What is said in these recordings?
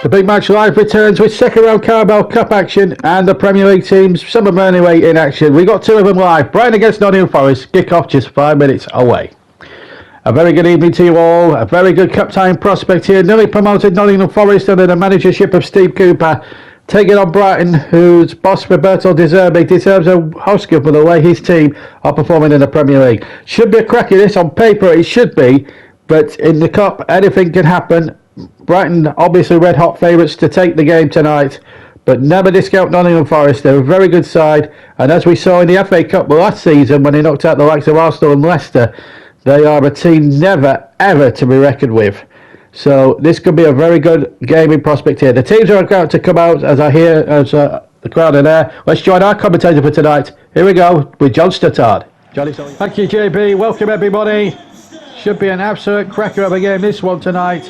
The big match live returns with second round Carabao Cup action and the Premier League teams, some of them anyway, in action. We got two of them live. Brighton against Nottingham Forest, kick off just 5 minutes away. A very good evening to you all. A very good cup time prospect here. Newly promoted Nottingham Forest under the managership of Steve Cooper, taking on Brighton, whose boss Roberto De Zerbi deserves a Oscar for the way his team are performing in the Premier League. Should be a crack in this. On paper it should be, but in the cup anything can happen. Brighton obviously red hot favourites to take the game tonight, but never discount Nottingham Forest. They're a very good side, and as we saw in the FA Cup last season when they knocked out the likes of Arsenal and Leicester, they are a team never ever to be reckoned with. So this could be a very good game in prospect here. The teams are about to come out as I hear as the crowd are there. Let's join our commentator for tonight. Here we go with John Stuttard. Johnny, thank you, JB. Welcome everybody. Should be an absolute cracker of a game this one tonight.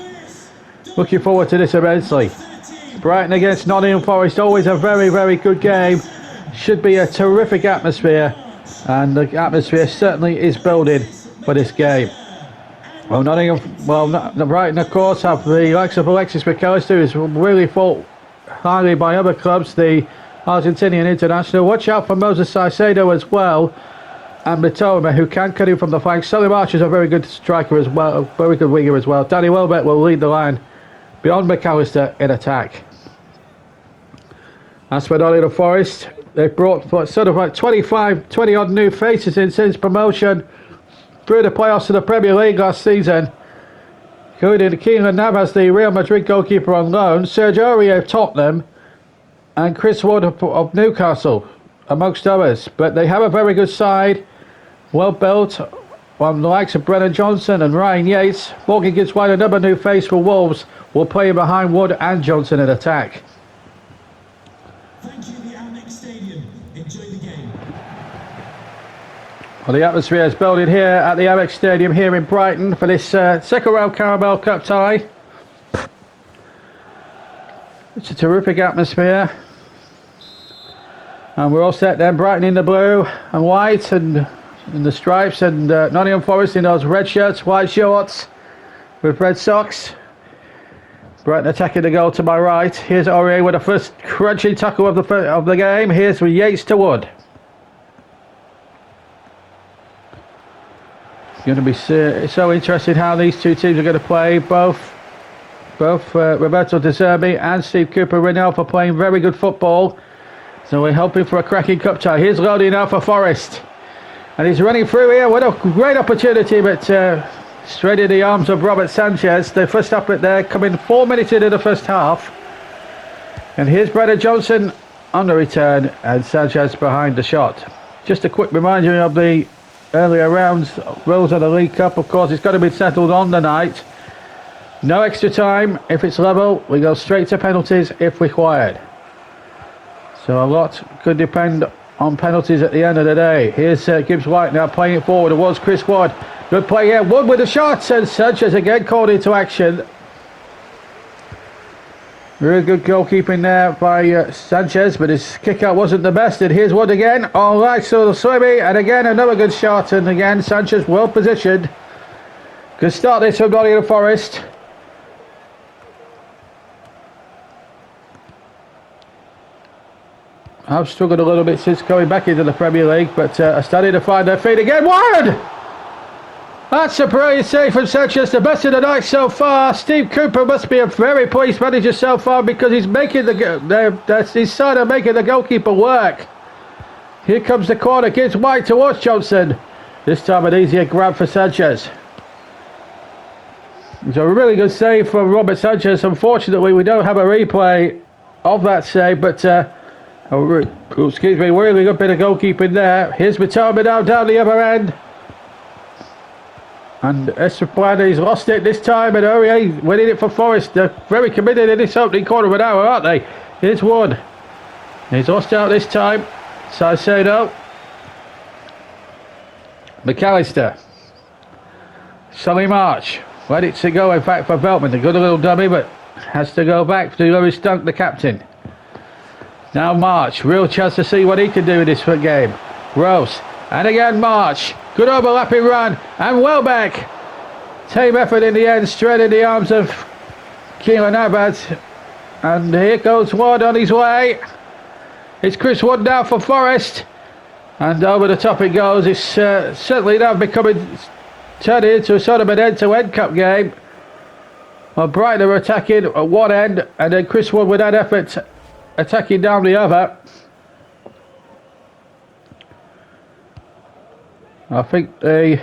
Looking forward to this immensely. Brighton against Nottingham Forest, always a very, very good game. Should be a terrific atmosphere, and the atmosphere certainly is building for this game. Well, Brighton, of course, have the likes of Alexis McAllister, who's really thought highly by other clubs, the Argentinian international. Watch out for Moses Caicedo as well, and Mitoma, who can cut in from the flank. Solly March is a very good striker as well, a very good winger as well. Danny Welbeck will lead the line beyond McAllister in attack. As for Nottingham Forest, they've brought sort of like 20 odd new faces in since promotion through the playoffs to the Premier League last season, including Keelan Navas, the Real Madrid goalkeeper on loan, Serge Aurier of Tottenham, and Chris Wood of Newcastle, amongst others. But they have a very good side, well built, on the likes of Brennan Johnson and Ryan Yates. Morgan Gibbs White, another new face for Wolves, will play behind Wood and Johnson in attack. Thank you, the Amex Stadium. Enjoy the game. Well, the atmosphere is building here at the Amex Stadium here in Brighton for this second round Carabao Cup tie. It's a terrific atmosphere. And we're all set then. Brighton in the blue and white and in the stripes, and Nottingham Forest in those red shirts, white shorts with red socks. Brighton attacking the goal to my right. Here's Aurier with the first crunchy tackle of the game. Here's with Yates to Wood. It's going to be so interesting how these two teams are going to play. Both Roberto De Zerbi and Steve Cooper renowned for playing very good football. So we're hoping for a cracking cup tie. Here's Lodi now for Forest. And he's running through here. What a great opportunity, but straight in the arms of Robert Sanchez. The first upright there, coming 4 minutes into the first half. And here's Brennan Johnson on the return, and Sanchez behind the shot. Just a quick reminder of the earlier rounds rules of the League Cup. Of course, it's got to be settled on the night. No extra time. If it's level, we go straight to penalties if required. So a lot could depend on penalties at the end of the day. Here's Gibbs White now playing it forward towards Chris Wood. Good play here. Wood with a shot, and Sanchez again called into action. Really good goalkeeping there by Sanchez, but his kick out wasn't the best. And here's Wood again. All right, so the swimmy, and again another good shot, and again Sanchez well positioned. Good start this from Nottingham Forest. I've struggled a little bit since coming back into the Premier League, but I started to find their feet again. Wide! That's a brilliant save from Sanchez, the best of the night so far. Steve Cooper must be a very pleased manager so far, because he's making he's sort of making the goalkeeper work. Here comes the corner, gives White towards Johnson. This time an easier grab for Sanchez. It's a really good save from Robert Sanchez. Unfortunately, we don't have a replay of that save, but excuse me, really good bit of goalkeeping there. Here's Mitoma now down the other end. And Estepana, he's lost it this time, and Aurier winning it for Forest. They're very committed in this opening quarter of an hour, aren't they? Here's Wood. He's lost out this time. Caicedo. McAllister. Solly March. Ready to go, in fact, for Veltman. A good little dummy, but has to go back to Lewis Dunk, the captain. Now March. Real chance to see what he can do in this game. Gross. And again March. Good overlapping run. And Welbeck. Team effort in the end. Straight in the arms of Keelan Navas. And here goes Ward on his way. It's Chris Wood now for Forest. And over the top it goes. It's certainly now turning into a sort of an end-to-end cup game. Well, Brighton are attacking at one end, and then Chris Wood with that effort attacking down the other. I think the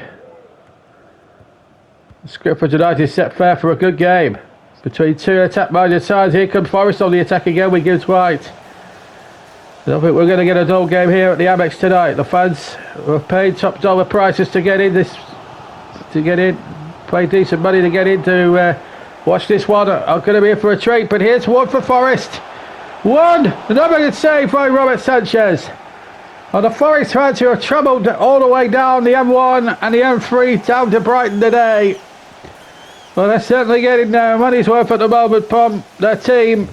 script for tonight is set fair for a good game. Between two attack-minded sides, here comes Forest on the attack again with Gibbs White. I don't think we're going to get a dull game here at the Amex tonight. The fans have paid top dollar prices to get in, paid decent money to get in to watch this one. I'm going to be in for a treat, but here's one for Forest. One! Another good save by Robert Sanchez. And the Forest fans who are troubled all the way down the M1 and the M3 down to Brighton today. Well, they're certainly getting their money's worth at the moment from their team.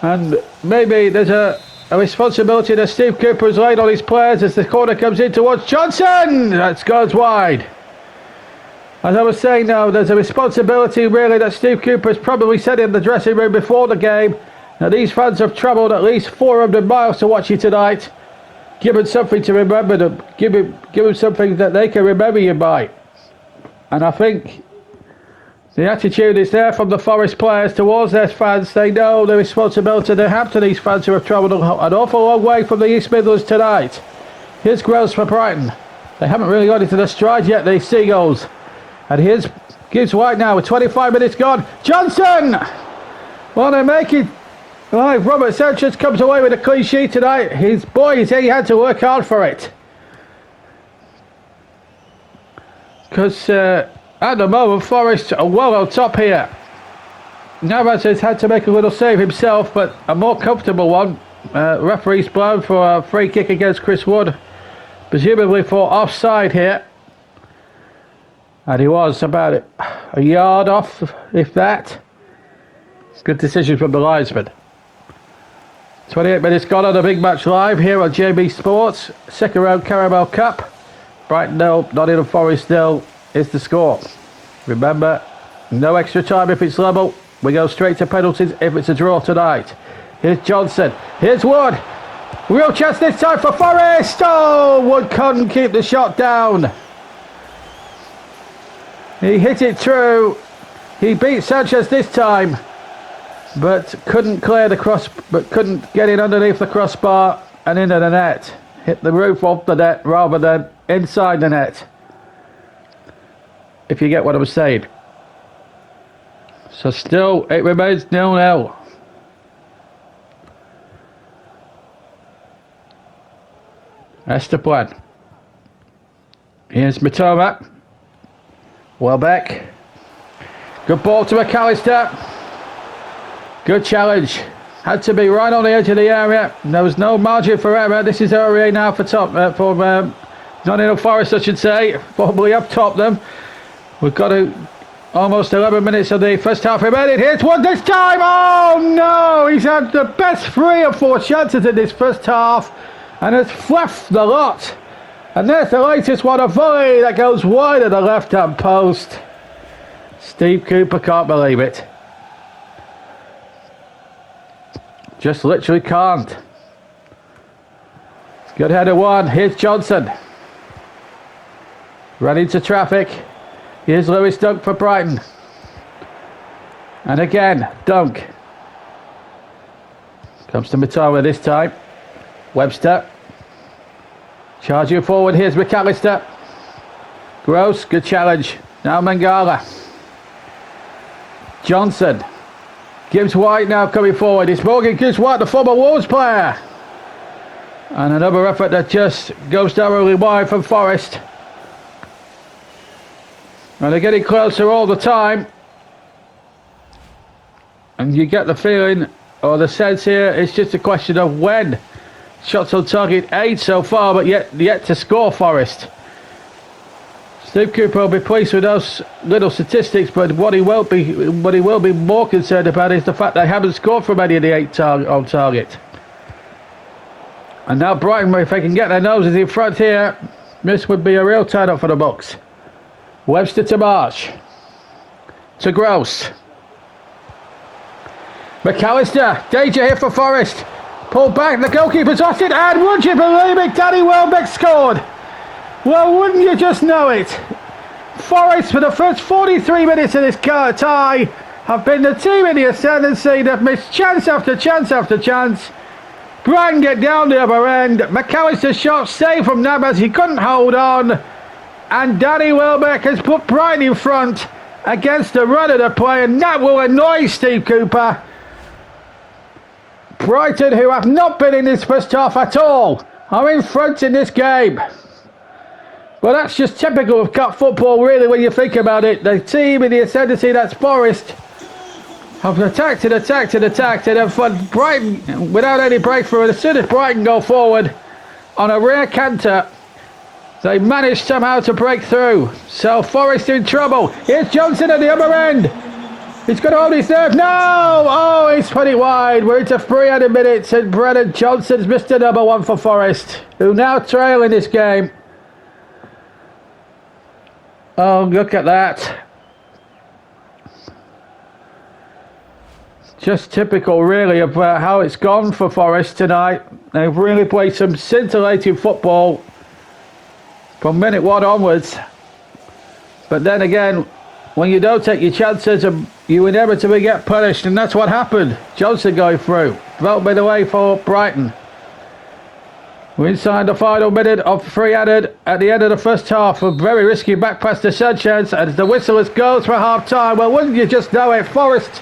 And maybe there's a responsibility that Steve Cooper has laid on his players as the corner comes in towards Johnson. That goes wide. As I was saying now, there's a responsibility really that Steve Cooper has probably said in the dressing room before the game. Now these fans have travelled at least 400 miles to watch you tonight. Give them something to remember them. Give them something that they can remember you by. And I think the attitude is there from the Forest players towards their fans. They know the responsibility they have to these fans who have travelled an awful long way from the East Midlands tonight. Here's Gross for Brighton. They haven't really got into the stride yet, these Seagulls. And here's Gibbs White now with 25 minutes gone. Johnson! Well, they're making... Well, if Robert Sanchez comes away with a clean sheet tonight, he had to work hard for it. Because at the moment, Forest are well on top here. Navas has had to make a little save himself, but a more comfortable one. Referee's blown for a free kick against Chris Wood, presumably for offside here. And he was about a yard off, if that. Good decision from the linesman. 28 minutes gone on the Big Match Live here on JB Sports. Second round Carabao Cup. Brighton 0, Nottingham Forest 0 is the score. Remember, no extra time if it's level. We go straight to penalties if it's a draw tonight. Here's Johnson. Here's Wood. Real chance this time for Forest. Oh, Wood couldn't keep the shot down. He hit it through. He beat Sanchez this time, but couldn't clear the cross, but couldn't get in underneath the crossbar and into the net. Hit the roof of the net rather than inside the net, if you get what I'm saying. So still it remains 0-0. That's the plan. Here's Matoma. Welbeck. Good ball to McAllister. Good challenge. Had to be right on the edge of the area. There was no margin for error. This is area now for Nottingham Forest, I should say. Probably up top them. We've got almost 11 minutes of the first half remaining. Here's one this time. Oh no! He's had the best 3 or 4 chances in this first half and has fluffed the lot. And there's the latest one, a volley that goes wide of the left-hand post. Steve Cooper can't believe it. Just literally can't. Good header one. Here's Johnson. Ran into traffic. Here's Lewis Dunk for Brighton. And again, Dunk. Comes to Matoma this time. Webster. Charging forward. Here's McAllister. Gross. Good challenge. Now Mangala. Johnson. Gibbs White now coming forward. It's Morgan Gibbs White, the former Wolves player. And another effort that just goes narrowly wide from Forest. And they're getting closer all the time. And you get the feeling, or the sense here, it's just a question of when. Shots on target 8 so far, but yet to score Forest. Steve Cooper will be pleased with those little statistics, but what he will be more concerned about is the fact they haven't scored from any of the 8 on target. And now Brighton, if they can get their noses in front here, this would be a real turn-up for the Bucks. Webster to Marsh. To Gross. McAllister, danger here for Forest. Pulled back, the goalkeeper's off it, and would you believe it, Danny Welbeck scored. Well, wouldn't you just know it? Forest, for the first 43 minutes of this tie, have been the team in the ascendancy. They've missed chance after chance after chance. Brighton get down the other end. McAllister's shot saved from Navas, he couldn't hold on. And Danny Welbeck has put Brighton in front against the run of the play, and that will annoy Steve Cooper. Brighton, who have not been in this first half at all, are in front in this game. Well, that's just typical of cup football, really, when you think about it. The team in the ascendancy, that's Forest, have attacked and attacked and attacked, and have Brighton without any breakthrough. And as soon as Brighton go forward on a rare canter, they managed somehow to break through. So Forest in trouble. Here's Johnson at the other end. He's got to hold his nerve. No! Oh, he's put it wide. We're into 300 minutes, and Brennan Johnson's missed another one for Forest, who now trail in this game. Oh, look at that. Just typical, really, of how it's gone for Forest tonight. They've really played some scintillating football from minute one onwards. But then again, when you don't take your chances, you inevitably get punished, and that's what happened. Johnson going through. Veltman away for Brighton. We're inside the final minute of 300 at the end of the first half. A very risky back pass to Sanchez, as the whistlers goes for half-time. Well, wouldn't you just know it, Forest,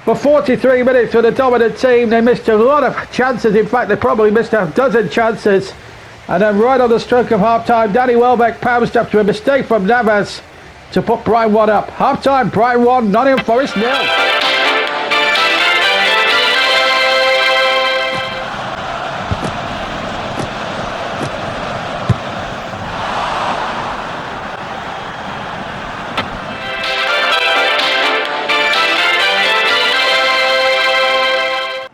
for 43 minutes, were the dominant team. They missed a lot of chances. In fact, they probably missed a dozen chances. And then right on the stroke of half-time, Danny Welbeck pounced after a mistake from Navas to put Brighton 1 up. Half-time, Brighton 1, Nottingham Forest 0.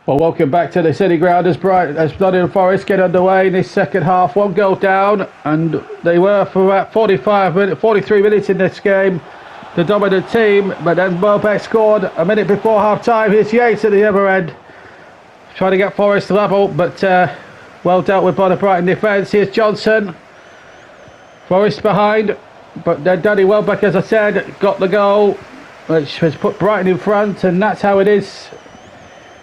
Well, welcome back to the City Ground as Nottingham Forest get underway in this second half. 1 goal down, and they were for about 43 minutes in this game, the dominant team. But then Welbeck scored a minute before half-time. Here's Yates at the other end, trying to get Forest level, but well dealt with by the Brighton defence. Here's Johnson. Forest behind, but then Danny Welbeck, as I said, got the goal, which has put Brighton in front, and that's how it is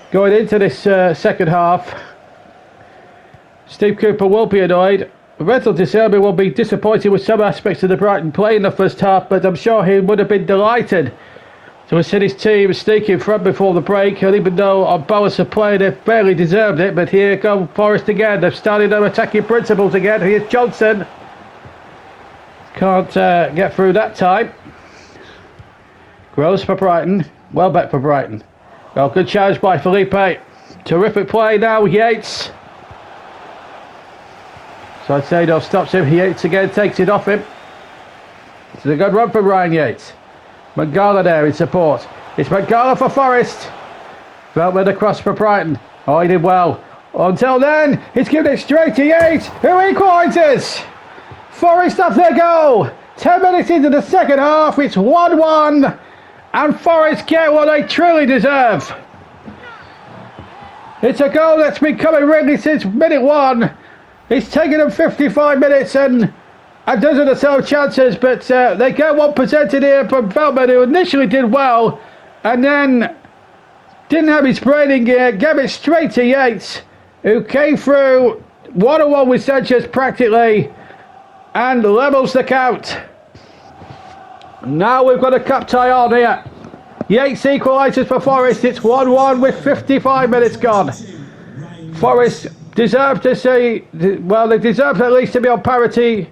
going into this second half. Steve Cooper will be annoyed. Rental De Zerbi will be disappointed with some aspects of the Brighton play in the first half, but I'm sure he would have been delighted to have seen his team sneak in front before the break. And even though on balance of play they fairly deserved it, but here go Forest again. They've started their attacking principles again. Here's Johnson. Can't get through that time. Gross for Brighton. Welbeck for Brighton. Well, good challenge by Felipe. Terrific play now, Yates. So I'd say no, stops him. Yates again takes it off him. It's a good run for Ryan Yates. Mangala there in support. It's Mangala for Forest. Veltman across for Brighton. Oh, he did well. Until then, he's given it straight to Yates, who equalises. Forest have their goal. 10 minutes into the second half, it's 1-1. And Forest get what they truly deserve. It's a goal that's been coming really since minute one. It's taken them 55 minutes and a dozen or so chances, but they get one presented here from Veltman, who initially did well and then didn't have his brain in gear, gave it straight to Yates, who came through one-on-one with Sanchez practically and levels the count. Now we've got a cup tie on here. Yates equalises for Forest. It's 1-1 with 55 minutes gone. Forest deserve to see, well, they deserve at least to be on parity.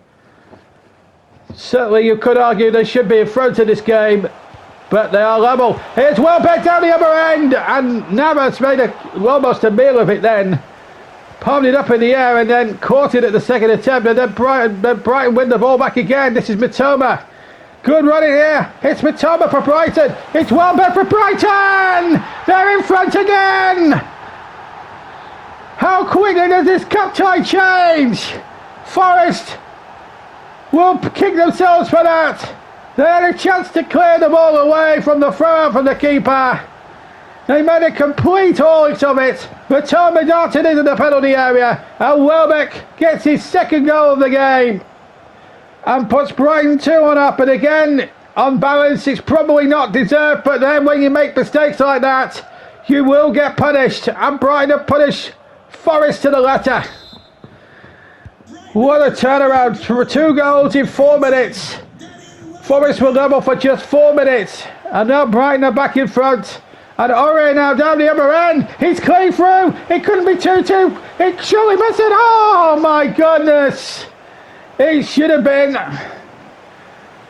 Certainly you could argue they should be in front of this game, but they are level. Here's Welbeck down the other end, and Navas made almost a meal of it then. Palmed it up in the air and then caught it at the second attempt, and then Brighton win the ball back again. This is Mitoma. Good running here. It's Mitoma for Brighton. It's Welbeck for Brighton. They're in front again. How quickly does this cup tie change? Forest will kick themselves for that. They had a chance to clear the ball away from the throw from the keeper. They made a complete haulage of it. Matoma darted into the penalty area, and Welbeck gets his second goal of the game and puts Brighton 2-1 up. And again, on balance, it's probably not deserved, but then when you make mistakes like that, you will get punished. And Brighton have punished Forest to the letter. What a turnaround for 2 goals in 4 minutes. Forest will level for just 4 minutes. And now Brighton are back in front. And Ore now down the other end. He's clean through. It couldn't be 2-2. It surely must have. Oh my goodness. It should have been.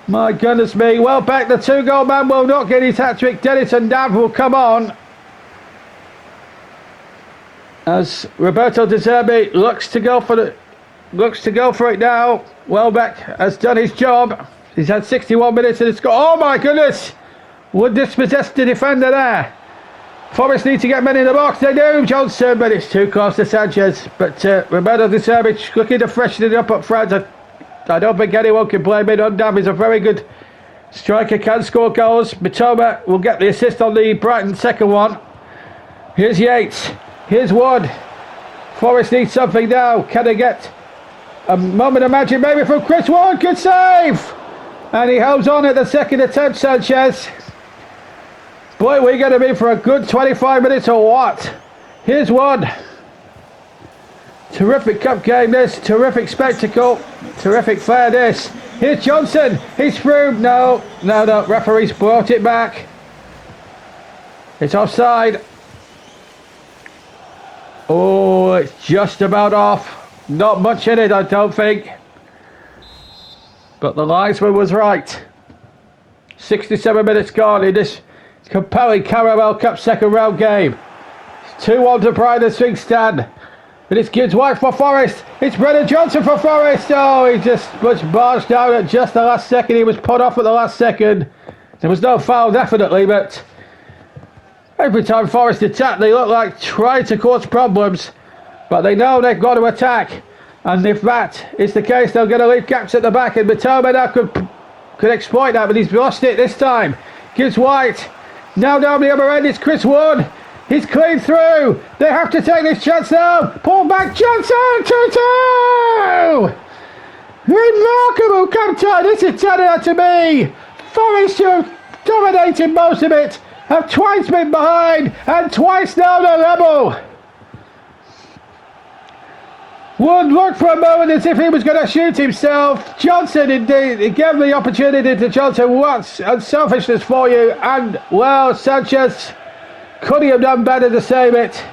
My goodness me. Well back. The 2-goal man will not get his hat-trick. Dennis and Dav will come on. As Roberto De Zerbi looks to go for it now. Welbeck has done his job. He's had 61 minutes and it's got. Oh my goodness! Would dispossess the defender there. Forest need to get men in the box. They do, Johnson, but it's too close to Sanchez. But Roberto De Zerbi looking to freshen it up front. I don't think anyone can blame it. Undam is a very good striker, can score goals. Matoma will get the assist on the Brighton second one. Here's Yates. Here's Wood. Forest needs something now. Can they get a moment of magic maybe from Chris Wood? Good save! And he holds on at the second attempt, Sanchez. Boy, we're going to be for a good 25 minutes or what? Here's Wood. Terrific cup game this. Terrific spectacle. Terrific flair this. Here's Johnson. He's through. No. Referee's brought it back. It's offside. Oh, it's just about off. Not much in it, I don't think. But the linesman was right. 67 minutes gone in this compelling Carabao Cup second round game. 2-1 to Brighton Swing Stand. But it's Gibbs White for Forest. It's Brennan Johnson for Forest. Oh, he just was barged down at just the last second. He was put off at the last second. There was no foul, definitely, but every time Forest attack, they look like trying to cause problems. But they know they've got to attack. And if that is the case, they're going to leave gaps at the back. And Matoma now could exploit that, but he's lost it this time. Gibbs White. Now down the other end, it's Chris Wood. He's clean through. They have to take this chance now. Pull back Johnson. 2-2. Remarkable come time. This is turning out to be. Forest have dominated most of it. Have twice been behind and twice now the level. Wood looked for a moment as if he was going to shoot himself. Johnson, indeed, he gave the opportunity to Johnson. What's unselfishness for you? And, well, Sanchez, could he have done better to save it?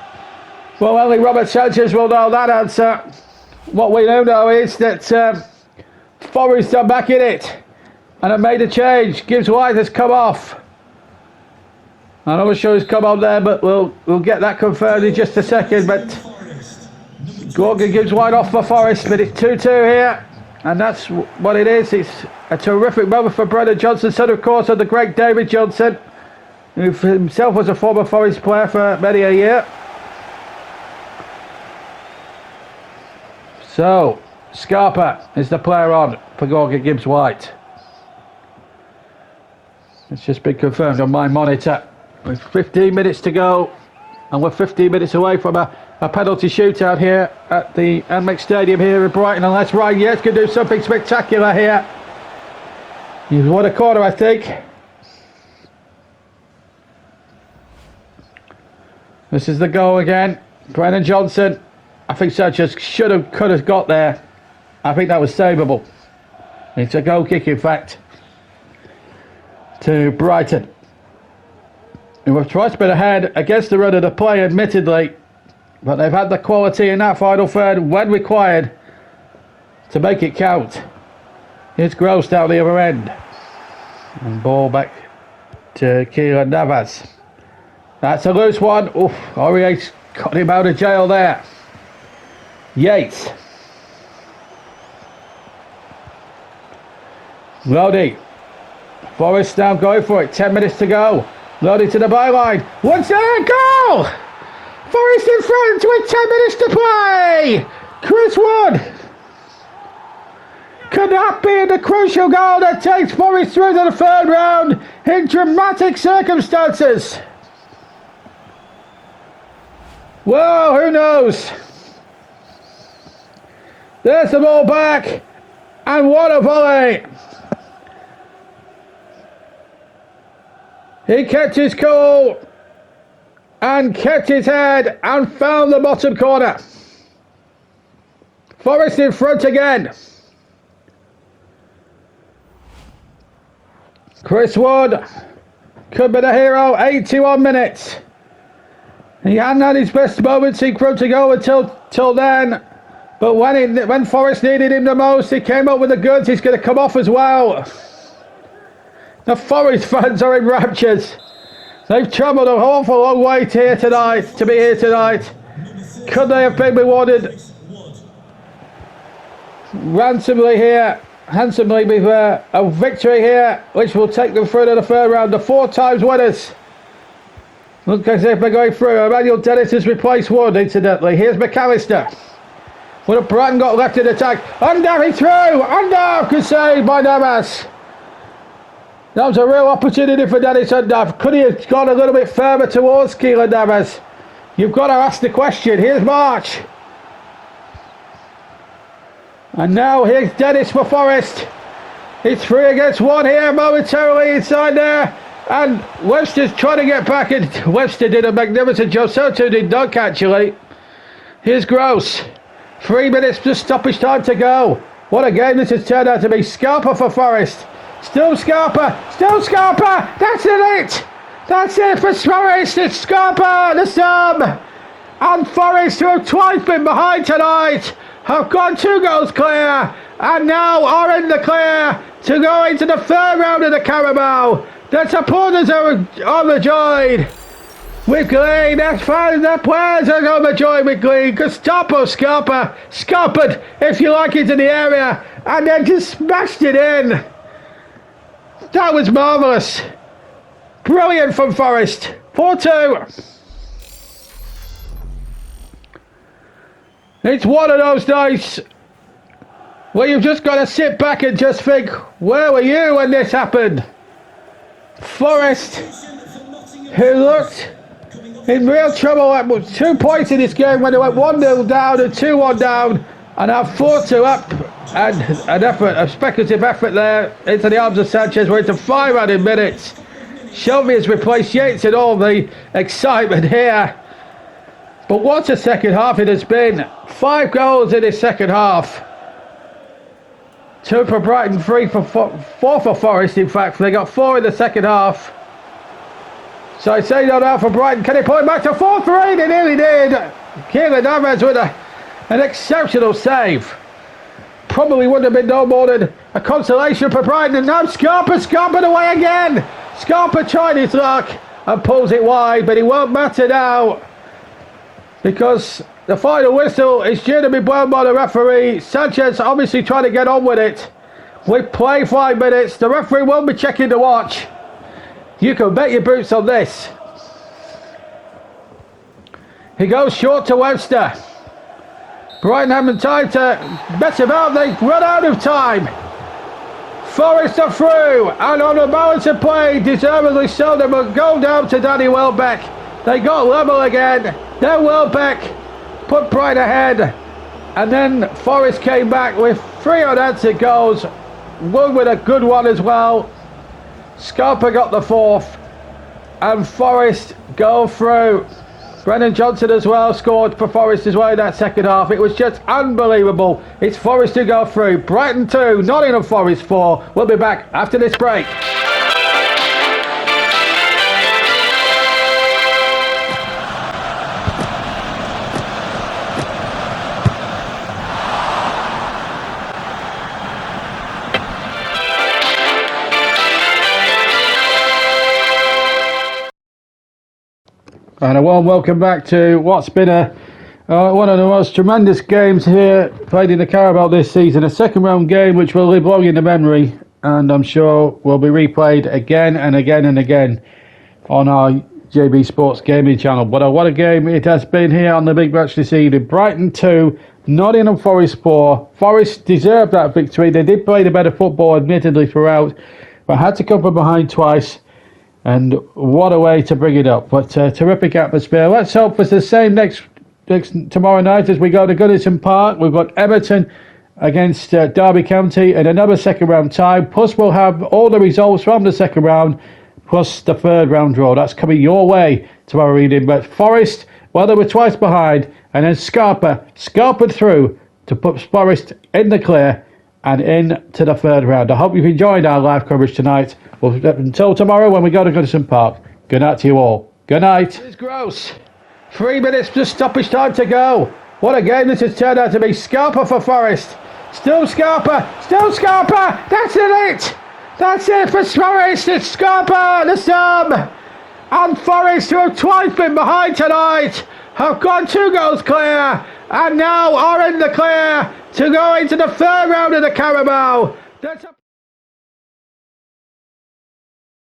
Well, only Robert Sanchez will know that answer. What we do know is that Forest are back in it and have made a change. Gibbs White has come off. I'm not sure he's come on there, but we'll get that confirmed in just a second. But Gorgon Gibbs White off for Forest, but it's 2-2 here, and that's what it is. It's a terrific moment for Brennan Johnson, son of course of the great David Johnson, who himself was a former Forest player for many a year. So Scarpa is the player on for Gorgon Gibbs White. It's just been confirmed on my monitor. With 15 minutes to go, and we're 15 minutes away from a penalty shootout here at the Amex Stadium here in Brighton, unless Ryan Yates can do something spectacular here. He's won a corner, I think. This is the goal again. Brennan Johnson. I think Sanchez could have got there. I think that was savable. It's a goal kick, in fact, to Brighton, who have twice been ahead against the run of the play, admittedly, but they've had the quality in that final third when required to make it count. Here's Gross down the other end, and ball back to Keelan Navas. That's a loose one. Oof, Aurier's got him out of jail there. Yates. Lodi. Forest now going for it. 10 minutes to go. Lodi to the byline. Once there, goal! Forest in front with 10 minutes to play. Chris Wood. Could that be the crucial goal that takes Forest through to the third round in dramatic circumstances? Well, who knows? There's the ball back. And what a volley. He kept his cool and kept his head and found the bottom corner. Forest in front again. Chris Wood could be the hero. 81 minutes. He hadn't had his best moments in front to go until then. But when Forest needed him the most, he came up with the goods. He's going to come off as well. The Forest fans are in raptures. They've travelled an awful long way to be here tonight. Could they have been rewarded handsomely with a victory here, which will take them through to the third round? The 4 times winners. Look as if they're going through. Emmanuel Dennis has replaced Wood, incidentally. Here's McAllister. What have Brighton got left in attack? Under, he threw! Under! Good save by Navas. That was a real opportunity for Dennis Under. Could he have gone a little bit further towards Keelan Navas? You've got to ask the question. Here's March. And now here's Dennis for Forest. It's 3 against 1 here momentarily inside there. And Webster's trying to get back in. Webster did a magnificent job. So too did Dunk actually. Here's Gross. 3 minutes to stoppage time to go. What a game this has turned out to be. Scarpa for Forest. Still Scarpa. Still Scarpa. That's it. That's it for Forest. It's Scarpa, the sub. And Forest, who have twice been behind tonight, have gone 2 goals clear. And now are in the clear to go into the third round of the Carabao. The supporters are overjoyed with glee. The players are overjoyed with glee. Gustavo Scarpa scuppered, if you like, into the area and then just smashed it in. That was marvellous. Brilliant from Forest. 4-2. It's one of those nights where you've just got to sit back and just think, where were you when this happened? Forest, who looked in real trouble at 2 points in this game when they went 1-0 down and 2-1 down, and now 4-2 up, and a speculative effort there into the arms of Sanchez. We're into 5 added minutes. Shelby has replaced Yates in all the excitement here. But what a second half it has been. 5 goals in this second half. 2 for Brighton, 4 for Forest, in fact. They got 4 in the second half. So I say no doubt for Brighton. Can he pull it back to 4-3? They nearly did. Keelan Navas with an exceptional save. Probably would have been no more than a consolation for Brighton. And now Scarpa away again. Scarpa tried his luck and pulls it wide, but it won't matter now, because the final whistle is due to be blown by the referee. Sanchez obviously trying to get on with it. We play 5 minutes. The referee won't be checking the watch. You can bet your boots on this. He goes short to Webster. Brighton haven't time to mess about. They run out of time. Forest are through, and on the balance of play, deservedly so, they will go down to Danny Welbeck. They got level again. Then Welbeck put Brighton ahead, and then Forest came back with 3 unanswered goals. Wood with a good one as well. Scarpa got the 4th, and Forest go through. Brennan Johnson as well scored for Forest as well in that second half. It was just unbelievable. It's Forest to go through. Brighton 2, Nottingham Forest 4. We'll be back after this break. And a warm welcome back to what's been one of the most tremendous games here played in the Carabao this season. A second round game which will live long in the memory, and I'm sure will be replayed again and again and again on our JB Sports Gaming channel. But what a game it has been here on the big match this evening. Brighton 2, Nottingham Forest 4. Forest deserved that victory. They did play the better football admittedly throughout, but had to come from behind twice. And what a way to bring it up. But terrific atmosphere. Let's hope for the same next tomorrow night as we go to Goodison Park. We've got Everton against Derby County in another second round tie. Plus we'll have all the results from the second round plus the third round draw. That's coming your way tomorrow evening. But Forest, well, they were twice behind, and then Scarpa through to put Forest in the clear and into the third round. I hope you've enjoyed our live coverage tonight. Well, until tomorrow when we go to Goodison Park. Good night to you all. Good night. It's gross. 3 minutes to stoppage time to go. What a game this has turned out to be. Scarpa for Forest. Still Scarpa. That's it. That's it for Forest. It's Scarpa, the sub. And Forest, who have twice been behind tonight, have gone 2 goals clear and now are in the clear to go into the third round of the Carabao. That's